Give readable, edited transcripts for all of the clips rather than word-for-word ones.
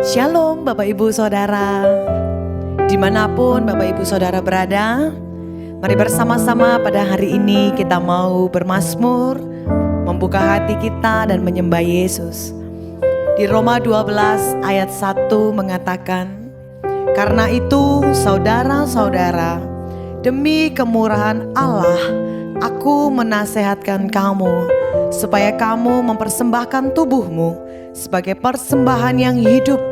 Shalom Bapak Ibu Saudara, dimanapun Bapak Ibu Saudara berada, mari bersama-sama pada hari ini kita mau bermazmur, membuka hati kita dan menyembah Yesus. Di Roma 12 ayat 1 mengatakan, karena itu saudara-saudara, demi kemurahan Allah, aku menasehatkan kamu, supaya kamu mempersembahkan tubuhmu sebagai persembahan yang hidup,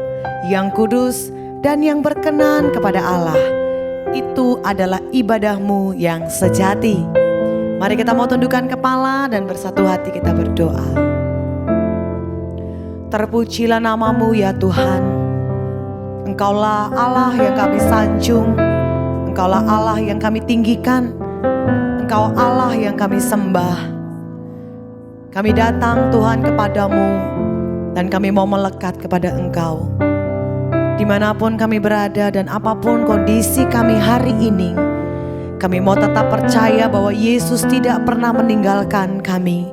yang kudus, dan yang berkenan kepada Allah. Itu adalah ibadahmu yang sejati. Mari kita mau tundukkan kepala dan bersatu hati kita berdoa. Terpujilah namamu ya Tuhan. Engkaulah Allah yang kami sanjung, Engkaulah Allah yang kami tinggikan, Engkau Allah yang kami sembah. Kami datang Tuhan kepadamu dan kami mau melekat kepada Engkau. Dimanapun kami berada dan apapun kondisi kami hari ini, kami mau tetap percaya bahwa Yesus tidak pernah meninggalkan kami,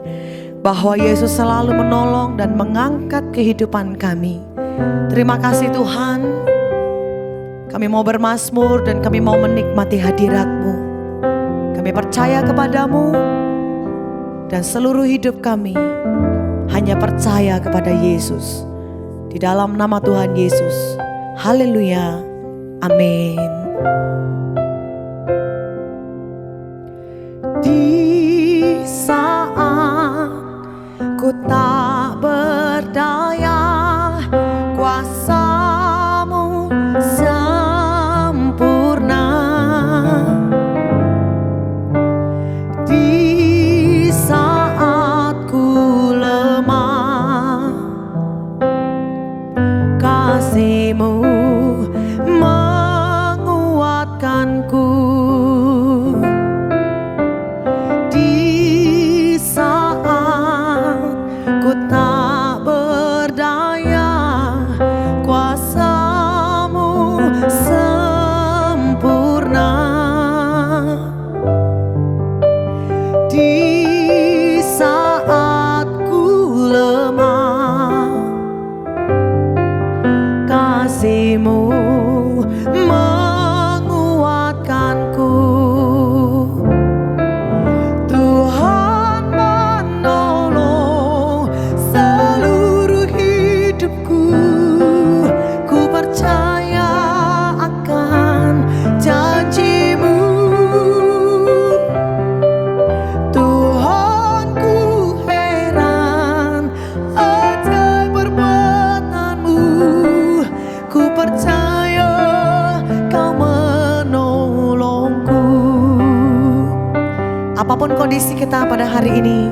bahwa Yesus selalu menolong dan mengangkat kehidupan kami. Terima kasih Tuhan. Kami mau bermazmur dan kami mau menikmati hadirat-Mu. Kami percaya kepadamu dan seluruh hidup kami hanya percaya kepada Yesus. Di dalam nama Tuhan Yesus. Haleluya. Amin. Di saat ku tak berdaya, kuasa-Mu sempurna. Di saat ku lemah, kasih-Mu menguatkanku. Di saat ku tak berdaya, kuasa-Mu sempurna. Di saat ku lemah, kasih-Mu menguatkanku. Tuhan menolong seluruh hidupku. Ku percaya akan janji-Mu. Tuhan, ku heran ajaib perbuatan-Mu. Ku percaya Kau menolongku. Apapun kondisi kita pada hari ini,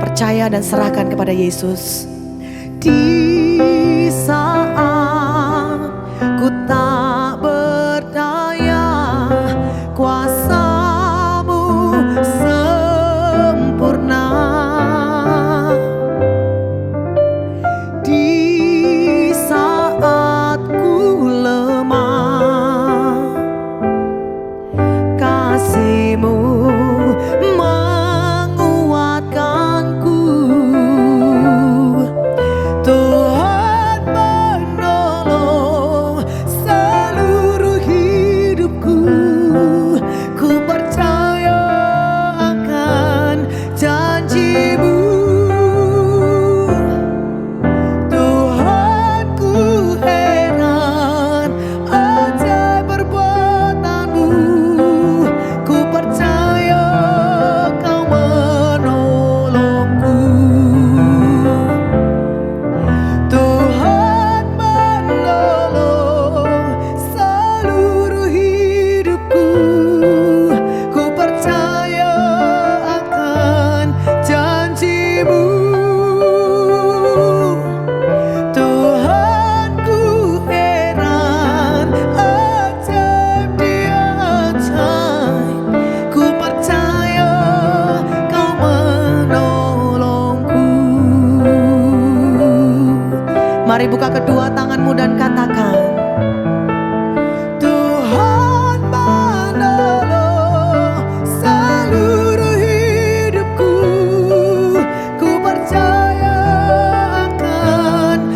percaya dan serahkan kepada Yesus. Di saat ku tak berdaya, kuasa-Mu sempurna. Di saat ku lemah, kasih-Mu menguatkanku. Tuhan menolong seluruh hidupku. Ku percaya akan janji-Mu. Tuhan, ku heran ajaib perbuatan-Mu. Ku percaya Kau menolongku. Tuhan menolong seluruh hidupku. Ku percaya akan janji-Mu. Tuhan, ku heran ajaib Dia ajaib. Ku percaya Kau menolongku. Mari buka kedua tanganmu dan katakan, Tuhan menolong seluruh hidupku. Ku percaya akan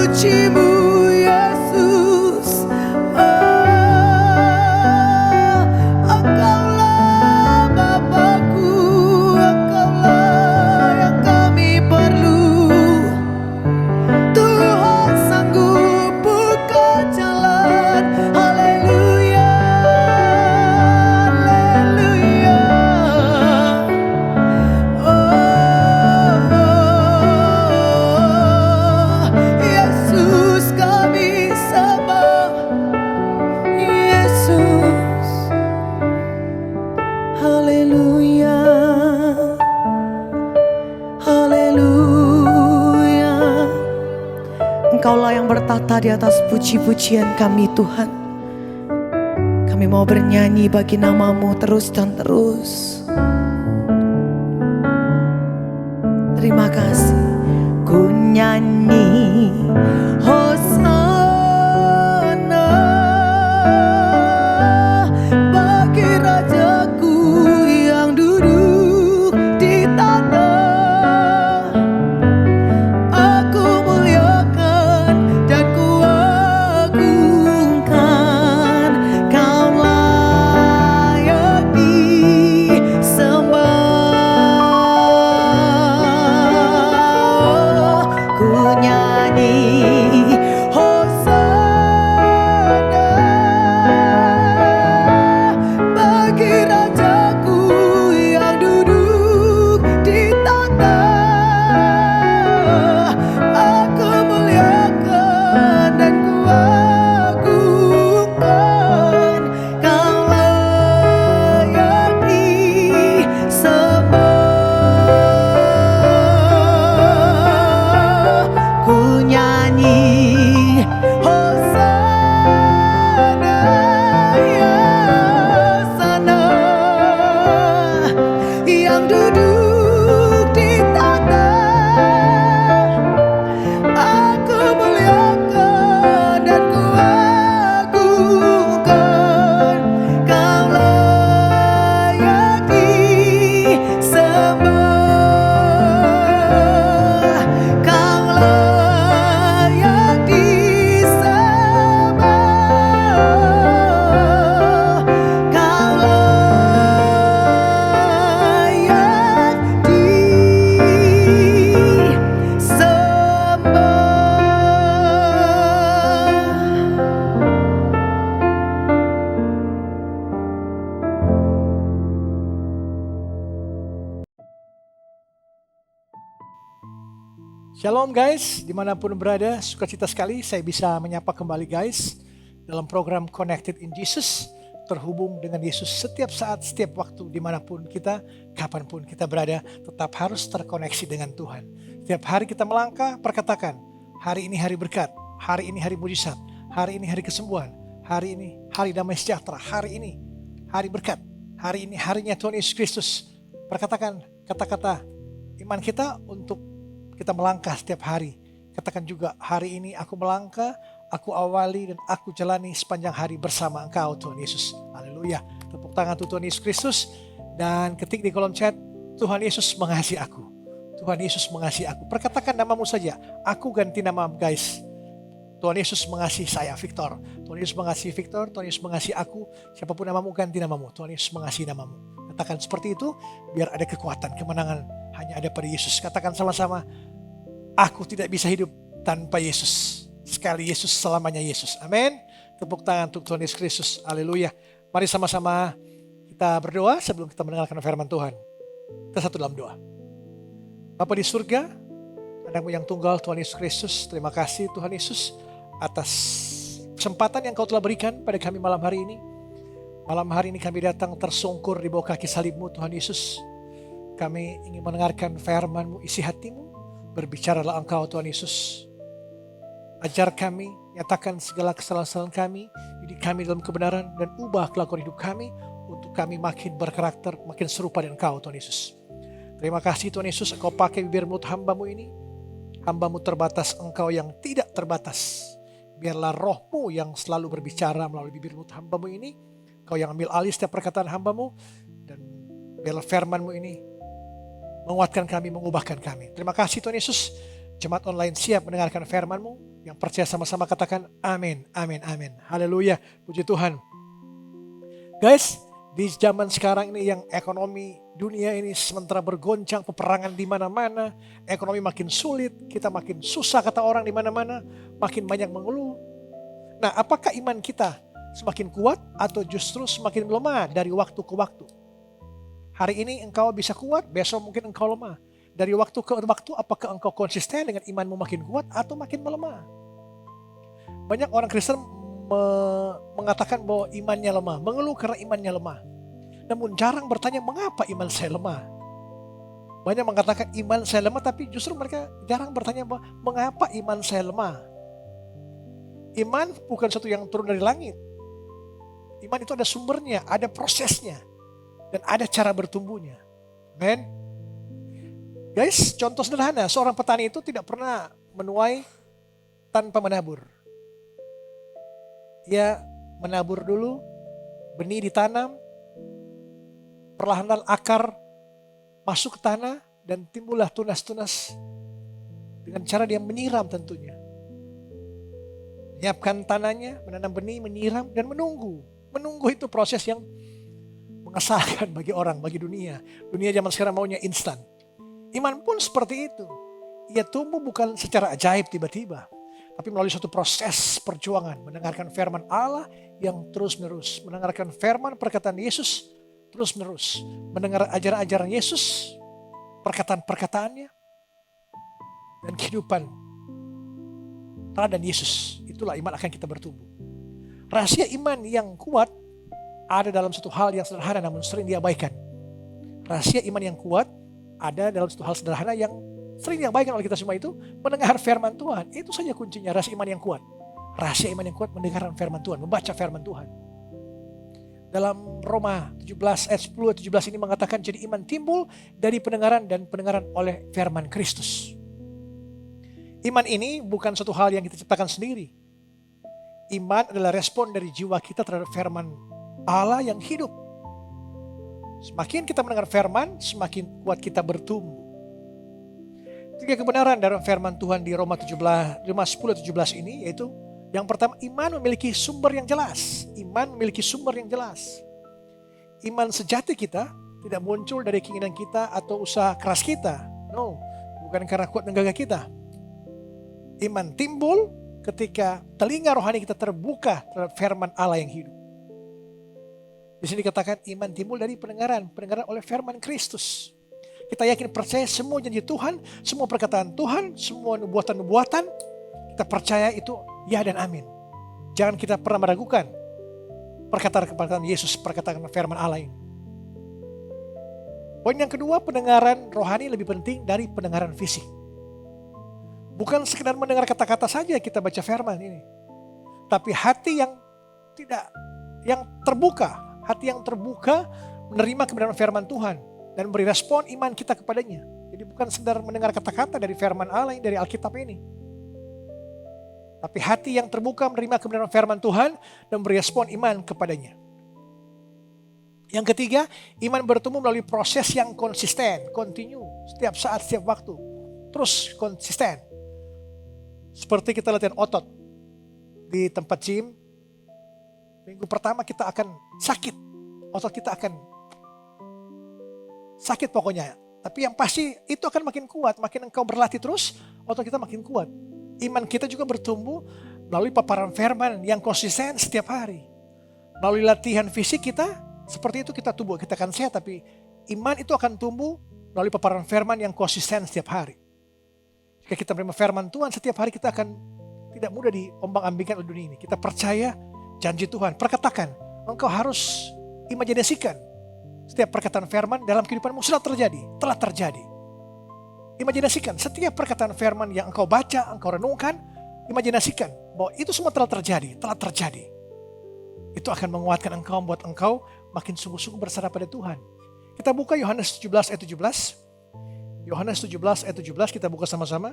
pujimu Yesus. Engkaulah Bapakku, Engkaulah yang kami perlu. Tuhan sanggup buka jalan. Haleluya, haleluya. Yesus kami sembah, Yesus. Haleluya, haleluya. Engkaulah yang bertata di atas puji-pujian kami Tuhan. Kami mau bernyanyi bagi nama-Mu terus dan terus. Terima kasih. Ku nyanyi Hosana bagi Rajaku yang duduk di tanah. Aku muliakan dan ku agungkan. Kau layak disembah. Ku nyanyi Hosana bagi Rajaku yang duduk di tanah. Aku muliakan dan ku agungkan. Kau layak disembah. Ku nyanyi Hosana, ya sana yang duduk di tanah. Aku muliakan dan ku agungkan. Kau layak disembah. Kau layak disembah. Kau layak Shalom guys, dimanapun berada, sukacita sekali saya bisa menyapa kembali guys dalam program Connected in Jesus, terhubung dengan Yesus setiap saat, setiap waktu, dimanapun kita, kapanpun kita berada, tetap harus terkoneksi dengan Tuhan. Setiap hari kita melangkah, perkatakan, hari ini hari berkat, hari ini hari mujizat, hari ini hari kesembuhan, hari ini hari damai sejahtera, hari ini hari berkat, hari ini harinya Tuhan Yesus Kristus. Perkatakan kata-kata iman kita untuk kita melangkah setiap hari. Katakan juga, hari ini aku melangkah, aku awali dan aku jalani sepanjang hari bersama Engkau Tuhan Yesus. Haleluya. Tepuk tangan untuk Tuhan Yesus Kristus. Dan ketik di kolom chat, Tuhan Yesus mengasihi aku. Tuhan Yesus mengasihi aku. Perkatakan namamu saja. Aku ganti nama guys. Tuhan Yesus mengasihi saya, Victor. Tuhan Yesus mengasihi Victor. Tuhan Yesus mengasihi aku. Siapapun namamu, ganti namamu. Tuhan Yesus mengasihi namamu. Katakan seperti itu, biar ada kekuatan, kemenangan hanya ada pada Yesus. Katakan sama-sama, aku tidak bisa hidup tanpa Yesus. Sekali Yesus, selamanya Yesus. Amin. Tepuk tangan untuk Tuhan Yesus Kristus. Haleluya. Mari sama-sama kita berdoa sebelum kita mendengarkan firman Tuhan. Kita satu dalam doa. Bapa di surga, anakmu yang tunggal Tuhan Yesus Kristus, terima kasih Tuhan Yesus atas kesempatan yang kau telah berikan pada kami malam hari ini. Malam hari ini kami datang tersungkur di bawah kaki salib-Mu Tuhan Yesus. Kami ingin mendengarkan firman-Mu, isi hati-Mu. Berbicaralah Engkau Tuhan Yesus. Ajar kami, nyatakan segala kesalahan kami, didik kami dalam kebenaran, dan ubah kelakuan hidup kami untuk kami makin berkarakter, makin serupa dengan Engkau Tuhan Yesus. Terima kasih Tuhan Yesus, Engkau pakai bibir mulut hamba-Mu ini. Hamba-Mu terbatas, Engkau yang tidak terbatas. Biarlah Roh-Mu yang selalu berbicara melalui bibir mulut hamba-Mu ini. Engkau yang ambil alih setiap perkataan hamba-Mu, dan biarlah firman-Mu ini menguatkan kami, mengubahkan kami. Terima kasih Tuhan Yesus. Jemaat online siap mendengarkan firman-Mu? Yang percaya sama-sama katakan amin, amin, amin. Haleluya, puji Tuhan. Guys, di zaman sekarang ini yang ekonomi dunia ini sementara bergoncang, peperangan di mana-mana, ekonomi makin sulit, kita makin susah kata orang di mana-mana, makin banyak mengeluh. Nah, apakah iman kita semakin kuat atau justru semakin melemah dari waktu ke waktu? Hari ini engkau bisa kuat, besok mungkin engkau lemah. Dari waktu ke waktu apakah engkau konsisten dengan imanmu makin kuat atau makin melemah? Banyak orang Kristen mengatakan bahwa imannya lemah, mengeluh karena imannya lemah. Namun jarang bertanya mengapa iman saya lemah. Banyak mengatakan iman saya lemah, tapi justru mereka jarang bertanya bahwa mengapa iman saya lemah. Iman bukan sesuatu yang turun dari langit. Iman itu ada sumbernya, ada prosesnya, dan ada cara bertumbuhnya. Amen. Guys, contoh sederhana, seorang petani itu tidak pernah menuai tanpa menabur. Dia menabur dulu, benih ditanam, perlahan-lahan akar masuk ke tanah dan timbullah tunas-tunas dengan cara dia menyiram tentunya. Menyiapkan tanahnya, menanam benih, menyiram dan menunggu. Menunggu itu proses yang mengesalkan bagi orang, bagi dunia. Dunia zaman sekarang maunya instan. Iman pun seperti itu. Ia tumbuh bukan secara ajaib tiba-tiba, tapi melalui suatu proses perjuangan. Mendengarkan firman Allah yang terus-menerus. Mendengarkan firman perkataan Yesus terus-menerus. Mendengar ajaran-ajaran Yesus, perkataan-perkataannya, dan kehidupan teladan Yesus. Itulah iman akan kita bertumbuh. Rahasia iman yang kuat ada dalam satu hal yang sederhana namun sering diabaikan. Rahasia iman yang kuat ada dalam satu hal sederhana yang sering diabaikan oleh kita semua, itu mendengar firman Tuhan. Itu saja kuncinya rahasia iman yang kuat. Rahasia iman yang kuat mendengarkan firman Tuhan, membaca firman Tuhan. Dalam Roma 17 ayat 10-17 ini mengatakan jadi iman timbul dari pendengaran dan pendengaran oleh firman Kristus. Iman ini bukan suatu hal yang kita ciptakan sendiri. Iman adalah respon dari jiwa kita terhadap firman Allah yang hidup. Semakin kita mendengar firman, semakin kuat kita bertumbuh. Tiga kebenaran dalam firman Tuhan di Roma 10-17 ini, yaitu yang pertama, iman memiliki sumber yang jelas. Iman memiliki sumber yang jelas. Iman sejati kita tidak muncul dari keinginan kita atau usaha keras kita. No, bukan karena kuat dan gagah kita. Iman timbul ketika telinga rohani kita terbuka terhadap firman Allah yang hidup. Di sini dikatakan iman timbul dari pendengaran oleh firman Kristus. Kita yakin percaya semua janji Tuhan, semua perkataan Tuhan, semua nubuatan-nubuatan, kita percaya itu ya dan amin. Jangan kita pernah meragukan perkataan Yesus, perkataan firman Allah ini. Poin yang kedua, pendengaran rohani lebih penting dari pendengaran fisik. Bukan sekedar mendengar kata-kata saja kita baca firman ini, tapi hati yang terbuka. Hati yang terbuka menerima kebenaran firman Tuhan dan beri respon iman kita kepadanya. Jadi bukan sekedar mendengar kata-kata dari firman Allah dari Alkitab ini, tapi hati yang terbuka menerima kebenaran firman Tuhan dan beri respon iman kepadanya. Yang ketiga, iman bertumbuh melalui proses yang konsisten, continue, setiap saat, setiap waktu, terus konsisten. Seperti kita latihan otot di tempat gym. Minggu pertama kita akan sakit, otot kita akan sakit pokoknya. Tapi yang pasti itu akan makin kuat, makin engkau berlatih terus, otot kita makin kuat. Iman kita juga bertumbuh melalui paparan firman yang konsisten setiap hari. Melalui latihan fisik kita, seperti itu kita tumbuh, kita akan sehat, tapi iman itu akan tumbuh melalui paparan firman yang konsisten setiap hari. Jika kita menerima firman Tuhan setiap hari, kita akan tidak mudah diombang-ambingkan oleh dunia ini. Kita percaya janji Tuhan, perkatakan, engkau harus imajinasikan setiap perkataan firman dalam kehidupanmu sudah terjadi, telah terjadi. Imajinasikan setiap perkataan firman yang engkau baca, engkau renungkan, imajinasikan bahwa itu semua telah terjadi, telah terjadi. Itu akan menguatkan engkau, membuat engkau makin sungguh-sungguh berserah pada Tuhan. Kita buka Yohanes 17 ayat 17. Yohanes 17 ayat 17 kita buka sama-sama.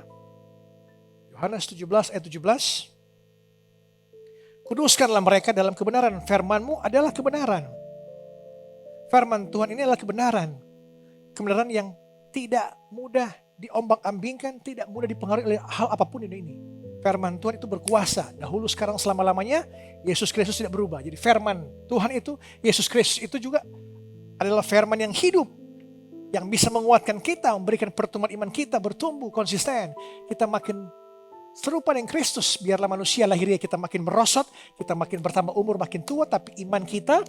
Yohanes 17 ayat 17. Kuduskanlah mereka dalam kebenaran, firman-Mu adalah kebenaran. Firman Tuhan ini adalah kebenaran. Kebenaran yang tidak mudah diombang-ambingkan, tidak mudah dipengaruhi oleh hal apapun di dunia ini. Firman Tuhan itu berkuasa. Dahulu, sekarang, selama-lamanya. Yesus Kristus tidak berubah. Jadi firman Tuhan itu, Yesus Kristus itu juga adalah firman yang hidup. Yang bisa menguatkan kita, memberikan pertumbuhan iman kita bertumbuh konsisten. Kita makin serupa dengan Kristus. Biarlah manusia lahiriah kita makin merosot, kita makin bertambah umur, makin tua. Tapi iman kita,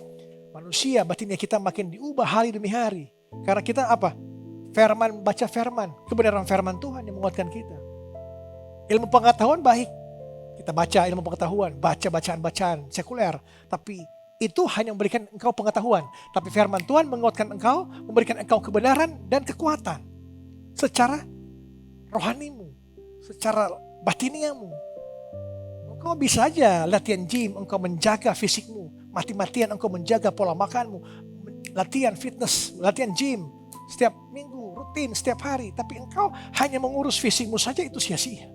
manusia batinnya kita makin diubah hari demi hari. Karena kita apa? Firman, baca firman. Kebenaran firman Tuhan yang menguatkan kita. Ilmu pengetahuan baik. Kita baca ilmu pengetahuan, baca bacaan-bacaan sekuler. Tapi itu hanya memberikan engkau pengetahuan. Tapi firman Tuhan menguatkan engkau, memberikan engkau kebenaran dan kekuatan. Secara rohanimu, secara batiniamu. Engkau bisa aja latihan gym, engkau menjaga fisikmu. Mati-matian engkau menjaga pola makanmu. Latihan fitness, latihan gym. Setiap minggu, rutin, setiap hari. Tapi engkau hanya mengurus fisikmu saja, itu sia-sia.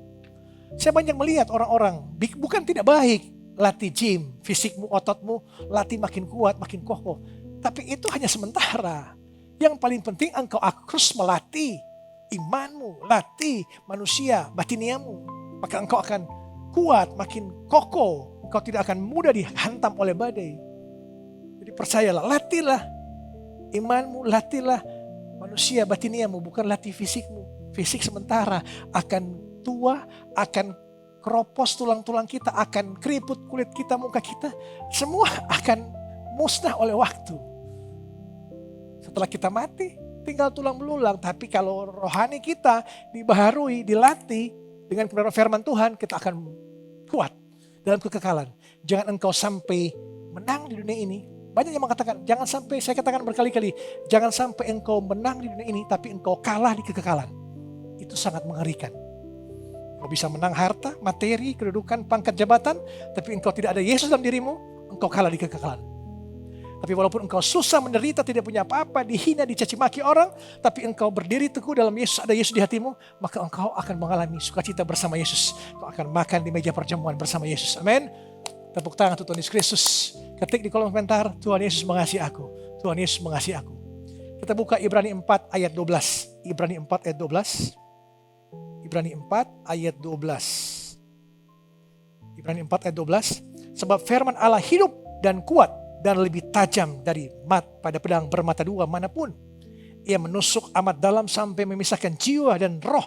Saya banyak melihat orang-orang, bukan tidak baik latih gym, fisikmu, ototmu, latih makin kuat, makin kokoh. Tapi itu hanya sementara. Yang paling penting engkau harus melatih imanmu, latih manusia, batiniamu. Maka engkau akan kuat, makin kokoh. Engkau tidak akan mudah dihantam oleh badai. Jadi percayalah, latihlah imanmu, latihlah manusia batiniamu, bukan latih fisikmu. Fisik sementara, akan tua, akan keropos tulang-tulang kita, akan keriput kulit kita, muka kita. Semua akan musnah oleh waktu. Setelah kita mati, tinggal tulang belulang. Tapi kalau rohani kita dibaharui, dilatih dengan kebenaran firman Tuhan, kita akan kuat dalam kekekalan. Jangan engkau sampai menang di dunia ini. Banyak yang mengatakan, jangan sampai, saya katakan berkali-kali, jangan sampai engkau menang di dunia ini, tapi engkau kalah di kekekalan. Itu sangat mengerikan. Engkau bisa menang harta, materi, kedudukan, pangkat, jabatan, tapi engkau tidak ada Yesus dalam dirimu, engkau kalah di kekekalan. Tapi walaupun engkau susah, menderita, tidak punya apa-apa, dihina, dicaci maki orang, tapi engkau berdiri teguh dalam Yesus, ada Yesus di hatimu, maka engkau akan mengalami sukacita bersama Yesus. Engkau akan makan di meja perjamuan bersama Yesus. Amin. Tepuk tangan untuk Tuhan Yesus Kristus. Ketik di kolom komentar, Tuhan Yesus mengasihi aku. Tuhan Yesus mengasihi aku. Kita buka Ibrani 4 ayat 12. Ibrani 4 ayat 12. Ibrani 4 ayat 12. Ibrani 4 ayat 12. Sebab firman Allah hidup dan kuat dan lebih tajam dari pada pedang bermata dua manapun. Ia menusuk amat dalam sampai memisahkan jiwa dan roh,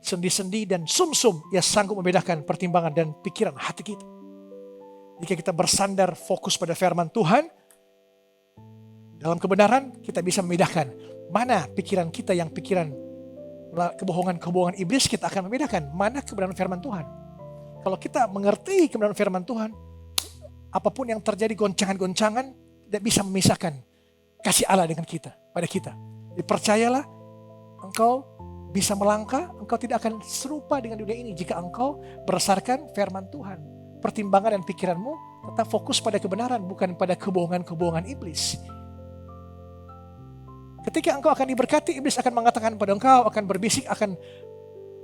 sendi-sendi dan sumsum. Ia sanggup membedakan pertimbangan dan pikiran hati kita. Jika kita bersandar fokus pada firman Tuhan, dalam kebenaran kita bisa membedakan mana pikiran kita yang pikiran kebohongan-kebohongan iblis, kita akan membedakan mana kebenaran firman Tuhan. Kalau kita mengerti kebenaran firman Tuhan, apapun yang terjadi goncangan-goncangan tidak bisa memisahkan kasih Allah dengan kita, pada kita. Jadi percayalah, engkau bisa melangkah, engkau tidak akan serupa dengan dunia ini jika engkau berdasarkan firman Tuhan. Pertimbangan dan pikiranmu tetap fokus pada kebenaran, bukan pada kebohongan-kebohongan iblis. Ketika engkau akan diberkati, iblis akan mengatakan pada engkau, akan berbisik, akan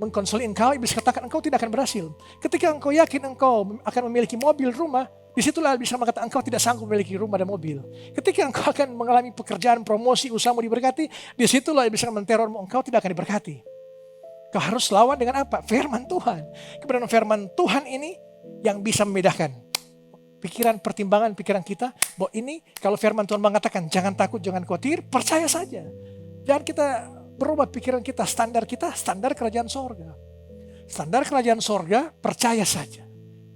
mengkonsoli engkau, iblis katakan engkau tidak akan berhasil. Ketika engkau yakin engkau akan memiliki mobil, rumah, disitulah bisa mengatakan engkau tidak sanggup memiliki rumah dan mobil. Ketika engkau akan mengalami pekerjaan, promosi, usahamu diberkati, disitulah iblis akan menterormu, engkau tidak akan diberkati. Kau harus lawan dengan apa? Firman Tuhan. Kebenaran firman Tuhan ini yang bisa membedakan pikiran, pertimbangan pikiran kita, bahwa ini kalau firman Tuhan mengatakan jangan takut, jangan khawatir, percaya saja. Jangan kita berubah pikiran kita, standar kerajaan sorga. Standar kerajaan sorga, percaya saja.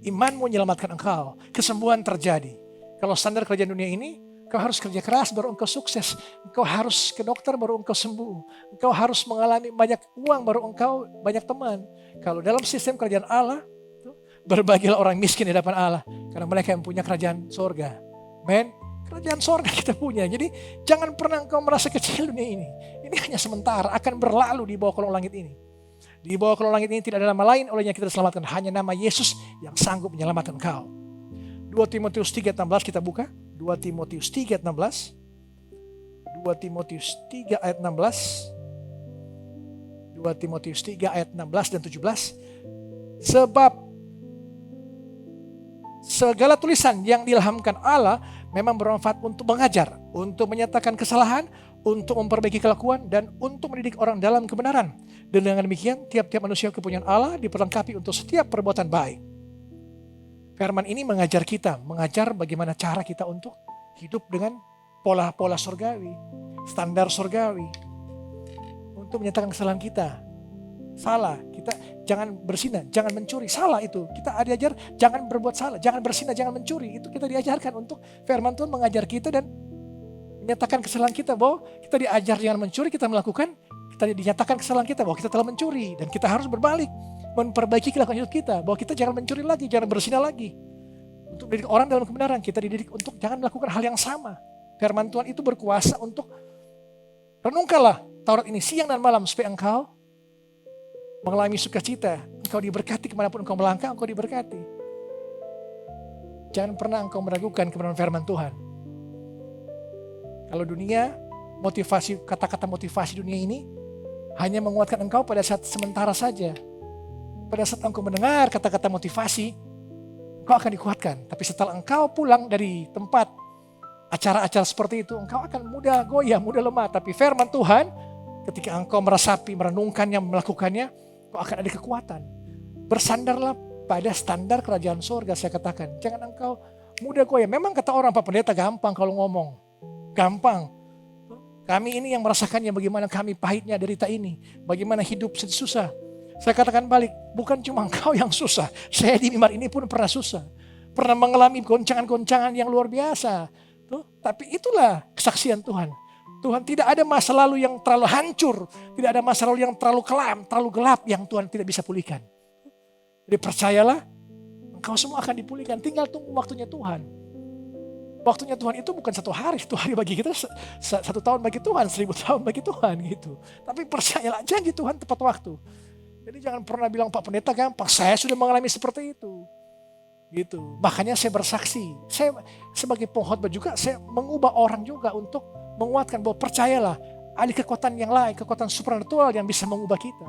Iman menyelamatkan engkau, kesembuhan terjadi. Kalau standar kerajaan dunia ini, engkau harus kerja keras baru engkau sukses. Engkau harus ke dokter baru engkau sembuh. Engkau harus mengalami banyak uang baru engkau banyak teman. Kalau dalam sistem kerajaan Allah, berbahagialah orang miskin di hadapan Allah, karena mereka yang punya kerajaan sorga. Men, kerajaan sorga kita punya. Jadi jangan pernah engkau merasa kecil dunia ini. Ini hanya sementara, akan berlalu di bawah kolong langit ini. Di bawah kolong langit ini tidak ada nama lain olehnya kita diselamatkan. Hanya nama Yesus yang sanggup menyelamatkan engkau. 2 Timotius 3:16 kita buka. 2 Timotius 3:16. 2 Timotius 3 ayat 16. 2 Timotius 3 ayat 16 dan 17. Sebab segala tulisan yang diilhamkan Allah memang bermanfaat untuk mengajar, untuk menyatakan kesalahan, untuk memperbaiki kelakuan, dan untuk mendidik orang dalam kebenaran. Dan dengan demikian, tiap-tiap manusia kepunyaan Allah diperlengkapi untuk setiap perbuatan baik. Firman ini mengajar kita, mengajar bagaimana cara kita untuk hidup dengan pola-pola surgawi, standar surgawi. Untuk menyatakan kesalahan kita. Salah, kita jangan berzina, jangan mencuri. Salah itu, kita diajar jangan berbuat salah, jangan berzina, jangan mencuri. Itu kita diajarkan untuk firman Tuhan mengajar kita dan menyatakan kesalahan kita bahwa kita diajar jangan mencuri, kita melakukan, kita dinyatakan kesalahan kita bahwa kita telah mencuri. Dan kita harus berbalik, memperbaiki kelakuan hidup kita, bahwa kita jangan mencuri lagi, jangan berzina lagi. Untuk mendidik orang dalam kebenaran, kita dididik untuk jangan melakukan hal yang sama. Firman Tuhan itu berkuasa untuk renungkanlah Taurat ini siang dan malam supaya engkau mengalami sukacita, engkau diberkati kemanapun engkau melangkah, engkau diberkati. Jangan pernah engkau meragukan kebenaran firman Tuhan. Kalau dunia, motivasi, kata-kata motivasi dunia ini hanya menguatkan engkau pada saat sementara saja. Pada saat engkau mendengar kata-kata motivasi, engkau akan dikuatkan. Tapi setelah engkau pulang dari tempat acara-acara seperti itu, engkau akan mudah goyah, mudah lemah. Tapi firman Tuhan, ketika engkau meresapi, merenungkannya, melakukannya, engkau akan ada kekuatan. Bersandarlah pada standar kerajaan surga, saya katakan. Jangan engkau mudah goyah. Memang kata orang, Pak Pendeta gampang kalau ngomong. Gampang. Kami ini yang merasakannya bagaimana kami pahitnya derita ini. Bagaimana hidup susah. Saya katakan balik, bukan cuma engkau yang susah. Saya di mimbar ini pun pernah susah. Pernah mengalami goncangan-goncangan yang luar biasa. Tapi itulah kesaksian Tuhan. Tuhan tidak ada masa lalu yang terlalu hancur. Tidak ada masa lalu yang terlalu kelam, terlalu gelap yang Tuhan tidak bisa pulihkan. Jadi percayalah, engkau semua akan dipulihkan. Tinggal tunggu waktunya Tuhan. Waktunya Tuhan itu bukan 1 hari. 1 hari bagi kita, 1 tahun bagi Tuhan, 1000 tahun bagi Tuhan gitu. Tapi percayalah, janji Tuhan tepat waktu. Jadi jangan pernah bilang, Pak Pendeta gampang. Saya sudah mengalami seperti itu. Gitu. Makanya saya bersaksi. Saya sebagai pengkhotbah juga, saya mengubah orang juga untuk menguatkan bahwa percayalah, ada kekuatan yang lain, kekuatan supranatural yang bisa mengubah kita.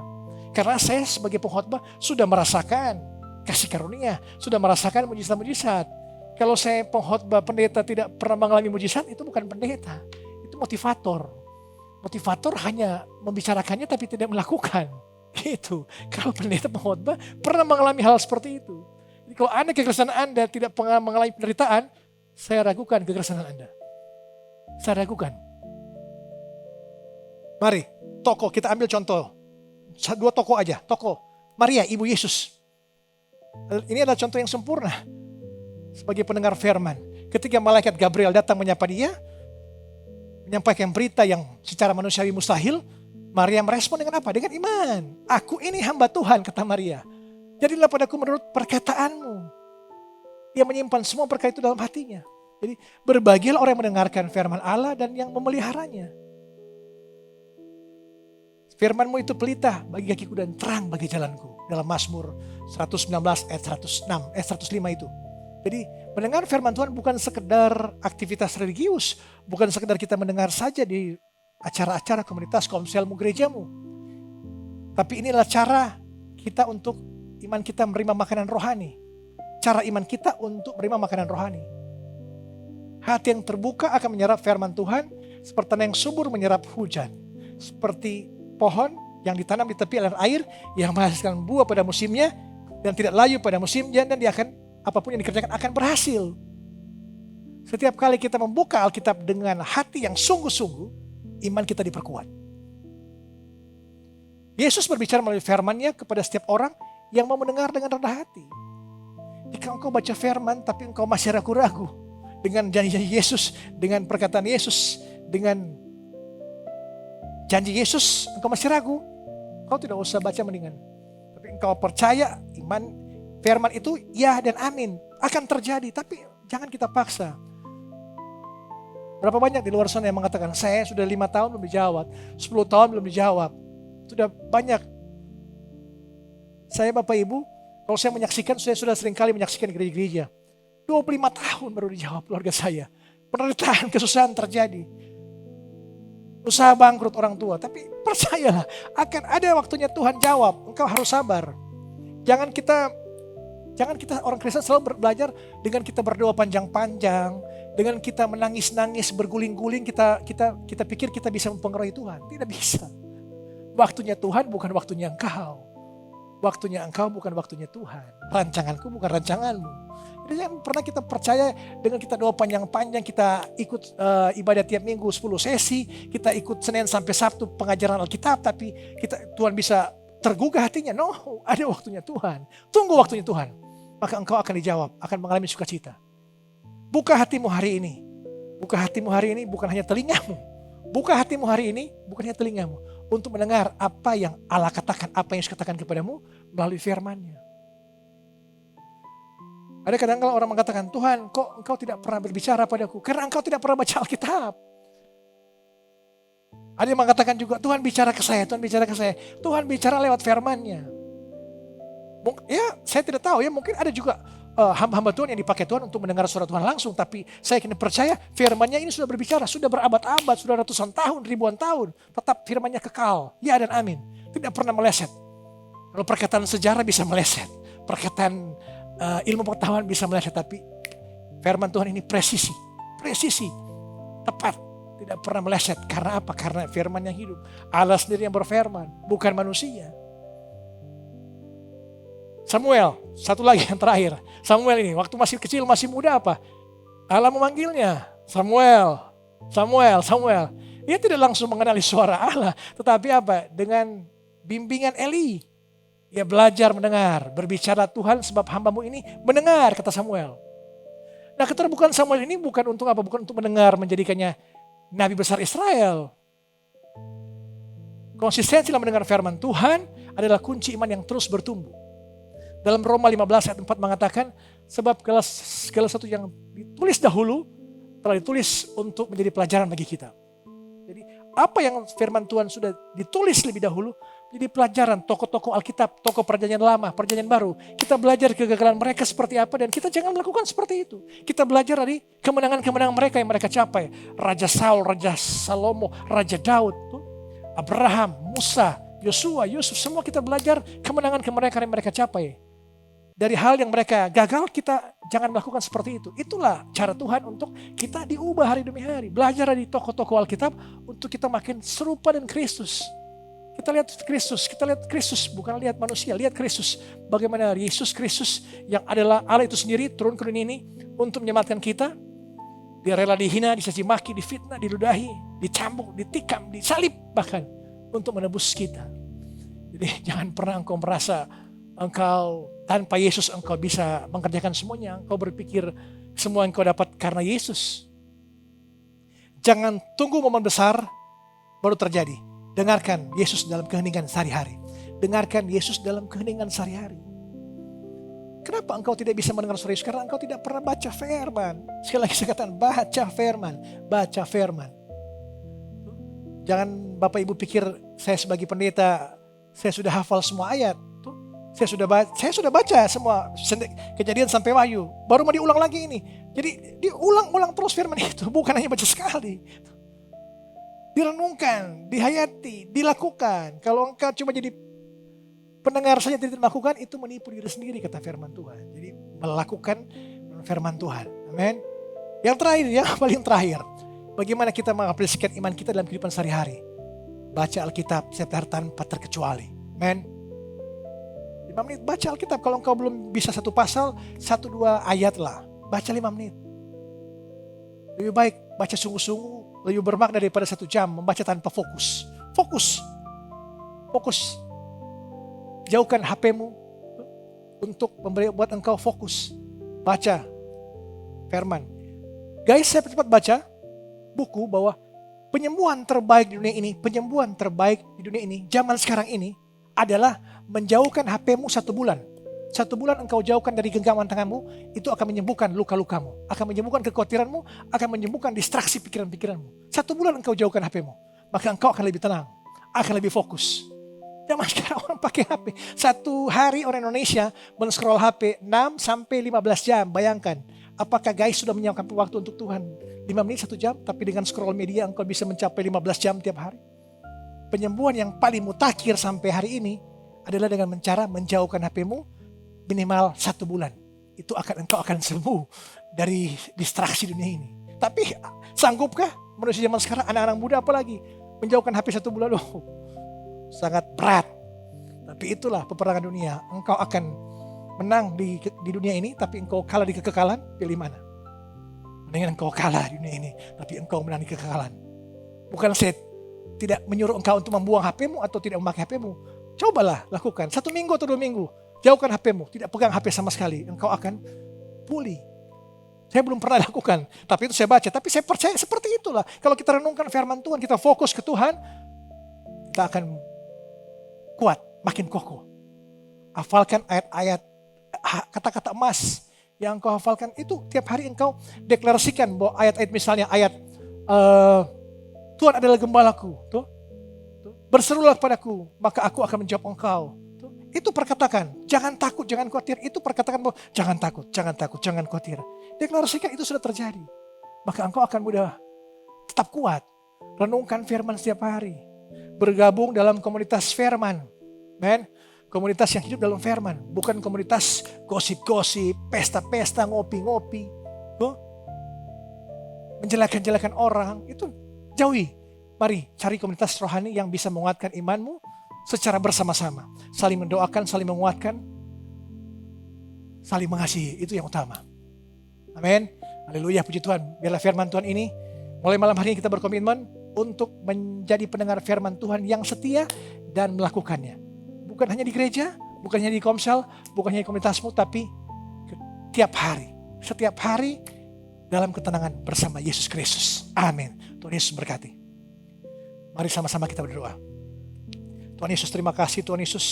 Karena saya sebagai pengkhotbah sudah merasakan kasih karunia, sudah merasakan mujizat-mujizat. Kalau saya pengkhotbah pendeta tidak pernah mengalami mujizat, itu bukan pendeta, itu motivator. Motivator hanya membicarakannya tapi tidak melakukan. Gitu. Kalau pendeta pengkhotbah pernah mengalami hal seperti itu. Jadi kalau Anda kekerasan Anda tidak pernah mengalami penderitaan, saya ragukan kekerasan Anda. Saya ragukan. Mari, tokoh, kita ambil contoh. 2 tokoh aja, tokoh. Maria, Ibu Yesus. Ini adalah contoh yang sempurna. Sebagai pendengar firman. Ketika malaikat Gabriel datang menyapa dia, menyampaikan berita yang secara manusiawi mustahil, Maria merespon dengan apa? Dengan iman. Aku ini hamba Tuhan, kata Maria. Jadilah padaku menurut perkataanmu. Dia menyimpan semua perkara itu dalam hatinya. Jadi berbahagialah orang yang mendengarkan firman Allah dan yang memeliharanya. Firman-Mu itu pelita bagi kakiku dan terang bagi jalanku. Dalam Mazmur 119 ayat 105 itu. Jadi mendengar firman Tuhan bukan sekedar aktivitas religius. Bukan sekedar kita mendengar saja di acara-acara komunitas, komselmu, gerejamu. Tapi inilah cara kita untuk iman kita menerima makanan rohani. Cara iman kita untuk menerima makanan rohani. Hati yang terbuka akan menyerap firman Tuhan seperti tanah yang subur menyerap hujan. Seperti pohon yang ditanam di tepi aliran air yang menghasilkan buah pada musimnya dan tidak layu pada musimnya, dan dia akan apapun yang dikerjakan akan berhasil. Setiap kali kita membuka Alkitab dengan hati yang sungguh-sungguh, iman kita diperkuat. Yesus berbicara melalui firman-Nya kepada setiap orang yang mau mendengar dengan rendah hati. Jika engkau baca firman tapi engkau masih ragu-ragu dengan janji-janji Yesus, dengan perkataan Yesus, dengan janji Yesus, engkau masih ragu, engkau tidak usah baca mendingan. Tapi engkau percaya iman firman itu ya dan amin akan terjadi, tapi jangan kita paksa. Berapa banyak di luar sana yang mengatakan, saya sudah 5 tahun belum dijawab, 10 tahun belum dijawab. Sudah banyak. Saya Bapak Ibu, kalau saya menyaksikan, saya sudah sering kali menyaksikan gereja-gereja. 25 tahun baru dijawab keluarga saya. Penderitaan, kesusahan terjadi. Usaha bangkrut orang tua. Tapi percayalah, akan ada waktunya Tuhan jawab. Engkau harus sabar. Jangan kita Jangan kita orang Kristen selalu belajar dengan kita berdoa panjang-panjang, dengan kita menangis-nangis, berguling-guling, kita pikir kita bisa mempengaruhi Tuhan. Tidak bisa. Waktunya Tuhan bukan waktunya engkau. Waktunya engkau bukan waktunya Tuhan. Rancanganku bukan rancanganmu. Jadi jangan pernah kita percaya dengan kita doa panjang-panjang, kita ikut ibadah tiap minggu 10 sesi, kita ikut Senin sampai Sabtu pengajaran Alkitab, tapi Tuhan bisa tergugah hatinya. No, ada waktunya Tuhan. Tunggu waktunya Tuhan. Maka engkau akan dijawab, akan mengalami sukacita. Buka hatimu hari ini. Buka hatimu hari ini bukan hanya telingamu. Buka hatimu hari ini bukan hanya telingamu. Untuk mendengar apa yang Allah katakan, apa yang Yesus katakan kepadamu melalui firman-Nya. Ada kadang-kadang orang mengatakan, Tuhan kok engkau tidak pernah berbicara padaku? Karena engkau tidak pernah baca Alkitab. Ada yang mengatakan juga, Tuhan bicara ke saya, Tuhan bicara ke saya. Tuhan bicara lewat firman-Nya. Ya saya tidak tahu ya, mungkin ada juga hamba-hamba Tuhan yang dipakai Tuhan untuk mendengar suara Tuhan langsung. Tapi saya kini percaya firman-Nya ini sudah berbicara, sudah berabad-abad, sudah ratusan tahun, ribuan tahun. Tetap firman-Nya kekal, ya dan amin. Tidak pernah meleset. Kalau perkataan sejarah bisa meleset, perkataan ilmu pengetahuan bisa meleset, tapi firman Tuhan ini presisi, tepat, tidak pernah meleset. Karena apa? Karena firman yang hidup. Allah sendiri yang berfirman, bukan manusia. Samuel, satu lagi yang terakhir. Samuel ini waktu masih kecil, masih muda apa? Allah memanggilnya, Samuel. Dia tidak langsung mengenali suara Allah, tetapi apa? Dengan bimbingan Eli, dia belajar mendengar, berbicara Tuhan sebab hambamu ini mendengar, kata Samuel. Nah, keterbukaan Samuel ini bukan untuk apa? Bukan untuk mendengar menjadikannya nabi besar Israel. Konsistensi dalam mendengar firman Tuhan adalah kunci iman yang terus bertumbuh. Dalam Roma 15 ayat 4 mengatakan, sebab segala sesuatu yang ditulis dahulu telah ditulis untuk menjadi pelajaran bagi kita. Jadi apa yang firman Tuhan sudah ditulis lebih dahulu, jadi pelajaran tokoh-tokoh Alkitab, tokoh perjanjian lama, perjanjian baru. Kita belajar kegagalan mereka seperti apa dan kita jangan melakukan seperti itu. Kita belajar dari kemenangan-kemenangan mereka yang mereka capai. Raja Saul, Raja Salomo, Raja Daud, Abraham, Musa, Yosua, Yusuf, semua kita belajar kemenangan-kemenangan yang mereka capai. Dari hal yang mereka gagal, kita jangan melakukan seperti itu. Itulah cara Tuhan untuk kita diubah hari demi hari. Belajar dari tokoh-tokoh Alkitab untuk kita makin serupa dengan Kristus. Kita lihat Kristus, bukan lihat manusia, lihat Kristus. Bagaimana Yesus Kristus yang adalah Allah itu sendiri turun ke dunia ini untuk menyelamatkan kita. Dia rela dihina, dicaci maki, difitnah, diludahi, dicambuk, ditikam, disalib bahkan untuk menebus kita. Jadi jangan pernah engkau merasa engkau tanpa Yesus engkau bisa mengerjakan semuanya. Engkau berpikir semua engkau dapat karena Yesus. Jangan tunggu momen besar baru terjadi. Dengarkan Yesus dalam keheningan sehari-hari. Dengarkan Yesus dalam keheningan sehari-hari. Kenapa engkau tidak bisa mendengar suara Yesus? Karena engkau tidak pernah baca firman. Sekali lagi saya katakan, baca firman. Jangan Bapak Ibu pikir saya sebagai pendeta, saya sudah hafal semua ayat. Saya sudah baca semua Kejadian sampai Wahyu. Baru mau diulang lagi ini. Jadi diulang-ulang terus firman itu. Bukan hanya baca sekali. Direnungkan, dihayati, dilakukan. Kalau engkau cuma jadi pendengar saja tidak melakukan, itu menipu diri sendiri kata firman Tuhan. Jadi melakukan firman Tuhan. Amin. Yang terakhir, yang paling terakhir. Bagaimana kita mengaplikasikan iman kita dalam kehidupan sehari-hari. Baca Alkitab setiap hari tanpa terkecuali. Amin. 5 menit baca Alkitab. Kalau engkau belum bisa satu pasal, 1-2 ayat lah. Baca 5 menit. Lebih baik baca sungguh-sungguh, lebih bermakna daripada 1 jam membaca tanpa fokus. Fokus. Jauhkan HP-mu untuk buat engkau fokus. Baca firman. Guys, saya cepat baca buku bahwa penyembuhan terbaik di dunia ini, zaman sekarang ini adalah menjauhkan HP-mu 1 bulan. 1 bulan engkau jauhkan dari genggaman tanganmu, itu akan menyembuhkan luka-lukamu, akan menyembuhkan kekhawatiranmu, akan menyembuhkan distraksi pikiran-pikiranmu. 1 bulan engkau jauhkan HP-mu, maka engkau akan lebih tenang, akan lebih fokus. Zaman sekarang orang pakai HP. 1 hari orang Indonesia men-scroll HP 6 sampai 15 jam. Bayangkan, apakah guys sudah menyiapkan waktu untuk Tuhan? 5 menit 1 jam, tapi dengan scroll media engkau bisa mencapai 15 jam tiap hari. Penyembuhan yang paling mutakhir sampai hari ini adalah dengan cara menjauhkan HP-mu minimal 1 bulan. Itu engkau akan sembuh dari distraksi dunia ini. Tapi sanggupkah manusia zaman sekarang, anak-anak muda apalagi, menjauhkan HP 1 bulan? Sangat berat. Tapi itulah peperangan dunia. Engkau akan menang di dunia ini, tapi engkau kalah di kekekalan. Pilih mana? Mendingan engkau kalah di dunia ini, tapi engkau menang di kekekalan. Bukan saya tidak menyuruh engkau untuk membuang HP-mu atau tidak memakai HP-mu. Cobalah lakukan 1 minggu atau 2 minggu. Jauhkan HP-mu, tidak pegang HP sama sekali. Engkau akan pulih. Saya belum pernah lakukan, tapi itu saya baca. Tapi saya percaya seperti itulah. Kalau kita renungkan firman Tuhan, kita fokus ke Tuhan, kita akan kuat, makin kokoh. Hafalkan ayat-ayat, kata-kata emas yang engkau hafalkan itu tiap hari engkau deklarasikan bahwa ayat-ayat, misalnya ayat Tuhan adalah gembalaku, berserulah kepadaku, maka aku akan menjawab engkau. Itu perkatakan, jangan takut, jangan khawatir. Itu perkatakan bahwa jangan takut, jangan takut, jangan khawatir. Deklarasikan itu sudah terjadi. Maka engkau akan mudah tetap kuat. Renungkan firman setiap hari. Bergabung dalam komunitas firman. Men, komunitas yang hidup dalam firman. Bukan komunitas gosip-gosip, pesta-pesta, ngopi-ngopi. Menjelekan-jelekan orang, itu jauhi. Mari cari komunitas rohani yang bisa menguatkan imanmu secara bersama-sama. Saling mendoakan, saling menguatkan, saling mengasihi. Itu yang utama. Amin. Haleluya, puji Tuhan. Biarlah firman Tuhan ini, mulai malam hari ini kita berkomitmen untuk menjadi pendengar firman Tuhan yang setia dan melakukannya. Bukan hanya di gereja, bukan hanya di komsel, bukan hanya di komunitasmu, tapi tiap hari. Setiap hari dalam ketenangan bersama Yesus Kristus. Amin. Tuhan Yesus berkati. Mari sama-sama kita berdoa. Tuhan Yesus, terima kasih Tuhan Yesus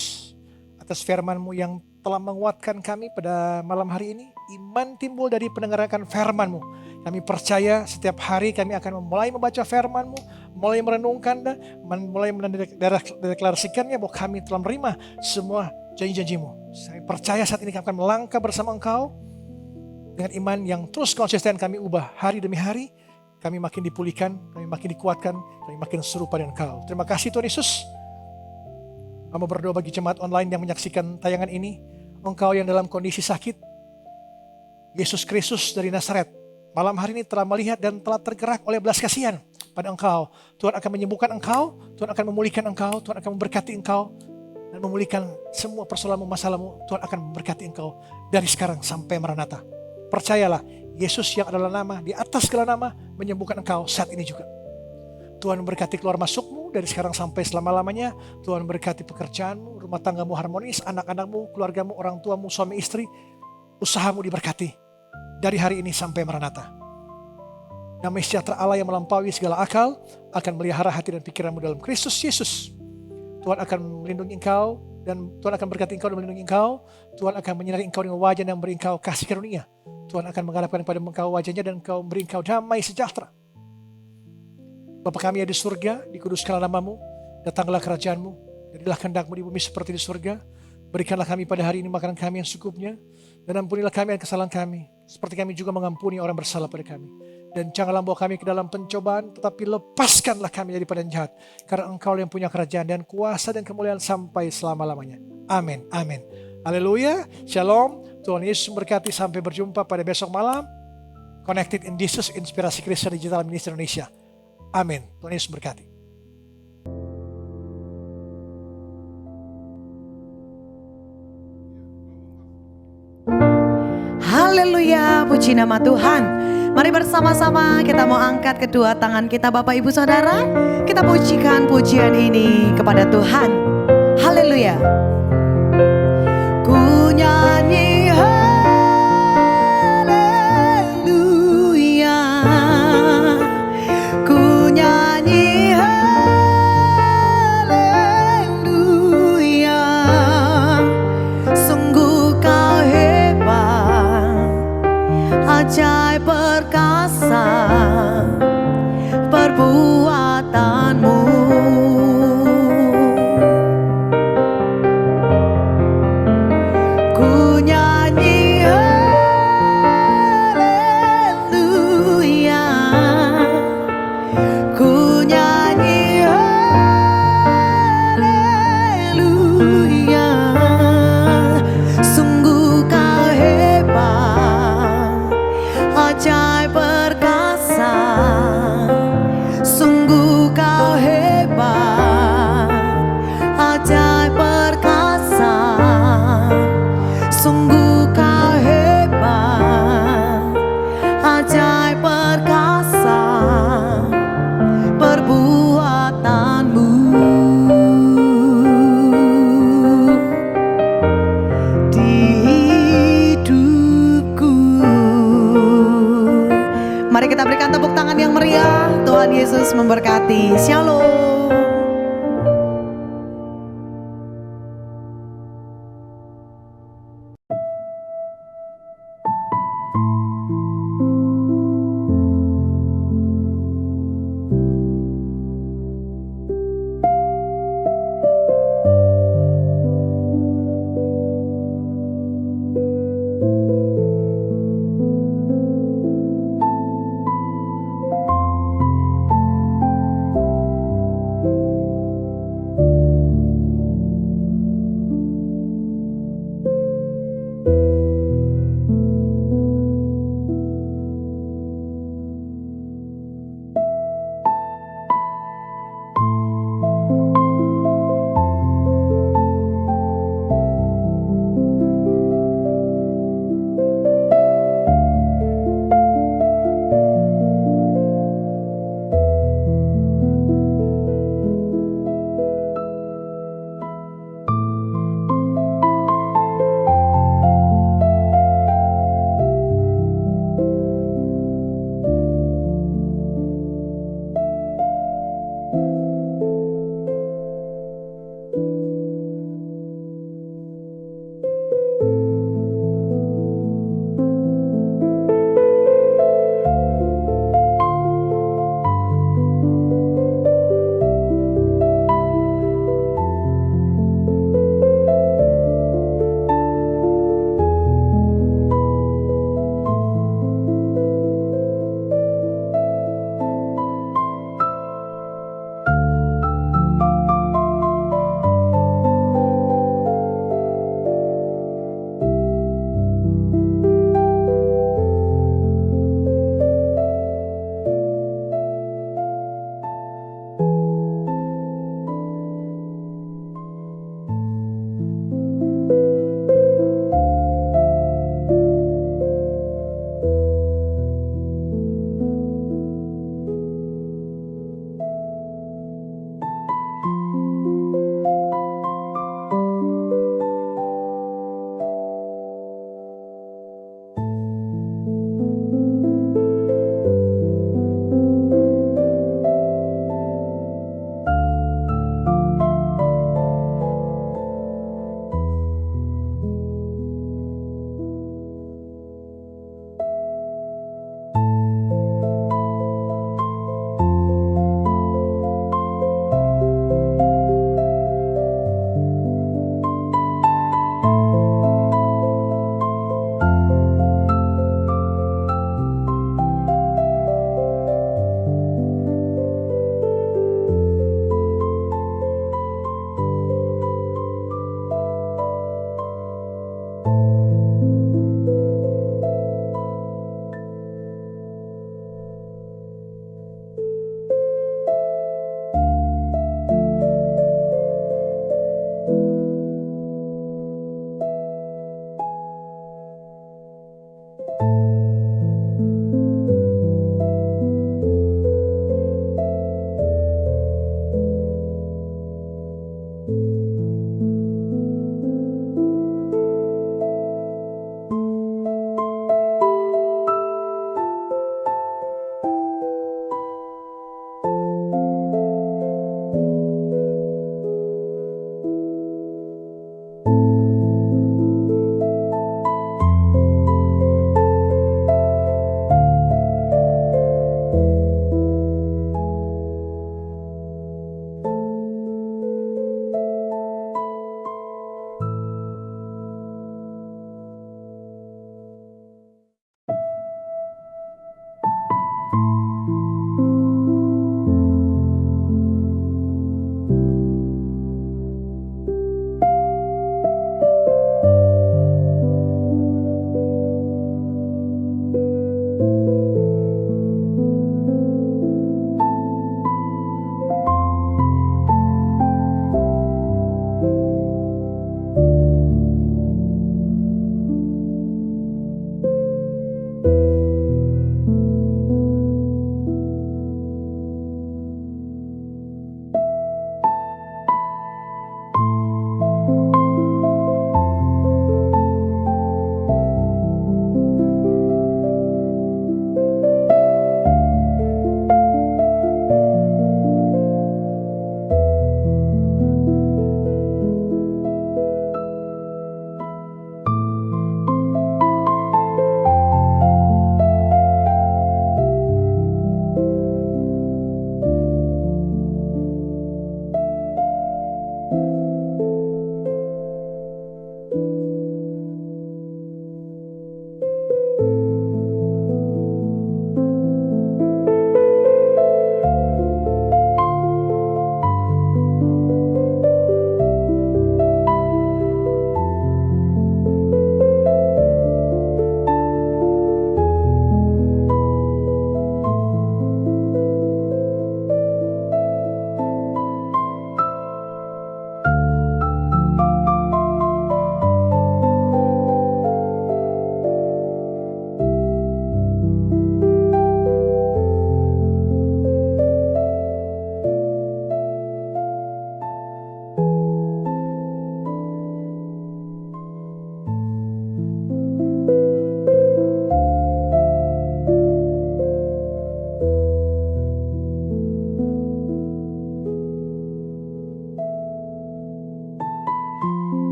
atas firman-Mu yang telah menguatkan kami pada malam hari ini. Iman timbul dari pendengaran firman-Mu. Kami percaya setiap hari kami akan mulai membaca firman-Mu, mulai merenungkan dan mulai mendeklarasikannya bahwa kami telah menerima semua janji-janji-Mu. Saya percaya saat ini kami akan melangkah bersama Engkau dengan iman yang terus konsisten kami ubah hari demi hari. Kami makin dipulihkan, kami makin dikuatkan, kami makin serupa dengan Engkau. Terima kasih Tuhan Yesus. Kami berdoa bagi jemaat online yang menyaksikan tayangan ini. Engkau yang dalam kondisi sakit, Yesus Kristus dari Nazaret, malam hari ini telah melihat dan telah tergerak oleh belas kasihan pada engkau. Tuhan akan menyembuhkan engkau, Tuhan akan memulihkan engkau, Tuhan akan memberkati engkau, dan memulihkan semua persoalanmu, masalahmu. Tuhan akan memberkati engkau dari sekarang sampai Maranatha. Percayalah, Yesus yang adalah nama, di atas segala nama, menyembuhkan engkau saat ini juga. Tuhan memberkati keluar masukmu dari sekarang sampai selama-lamanya. Tuhan memberkati pekerjaanmu, rumah tanggamu harmonis, anak-anakmu, keluargamu, orang tuamu, suami istri, usahamu diberkati dari hari ini sampai Maranatha. Damai sejahtera Allah yang melampaui segala akal akan melihara hati dan pikiranmu dalam Kristus Yesus. Tuhan akan melindungi engkau dan Tuhan akan berkati engkau dan melindungi engkau. Tuhan akan menyinari engkau dengan wajah dan memberi engkau kasih karunia. Tuhan akan menghadapkan kepada engkau wajahnya dan engkau memberi engkau damai sejahtera. Bapa kami yang di surga, dikuduskanlah namamu, datanglah kerajaanmu, jadilah kehendakmu di bumi seperti di surga. Berikanlah kami pada hari ini makanan kami yang secukupnya, dan ampunilah kami akan kesalahan kami, seperti kami juga mengampuni orang bersalah pada kami. Dan janganlah bawa kami ke dalam pencobaan, tetapi lepaskanlah kami daripada yang jahat, karena Engkau yang punya kerajaan dan kuasa dan kemuliaan sampai selama-lamanya. Amin, amin. Haleluya, shalom, Tuhan Yesus memberkati, sampai berjumpa pada besok malam. Connected in Jesus, Inspirasi Kristen Digital Ministry Indonesia. Amin. Tuhan Yesus berkati. Haleluya, puji nama Tuhan. Mari bersama-sama kita mau angkat kedua tangan kita Bapak Ibu Saudara. Kita pujikan pujian ini kepada Tuhan. Haleluya. Ku nyanyi haleluya. Ku nyanyi haleluya. Sungguh kau hebat, ajaib perkasa perbuatanmu. Ku nyanyi haleluya. Ku nyanyi haleluya. Sungguh kita berikan tepuk tangan yang meriah. Tuhan Yesus memberkati. Shalom.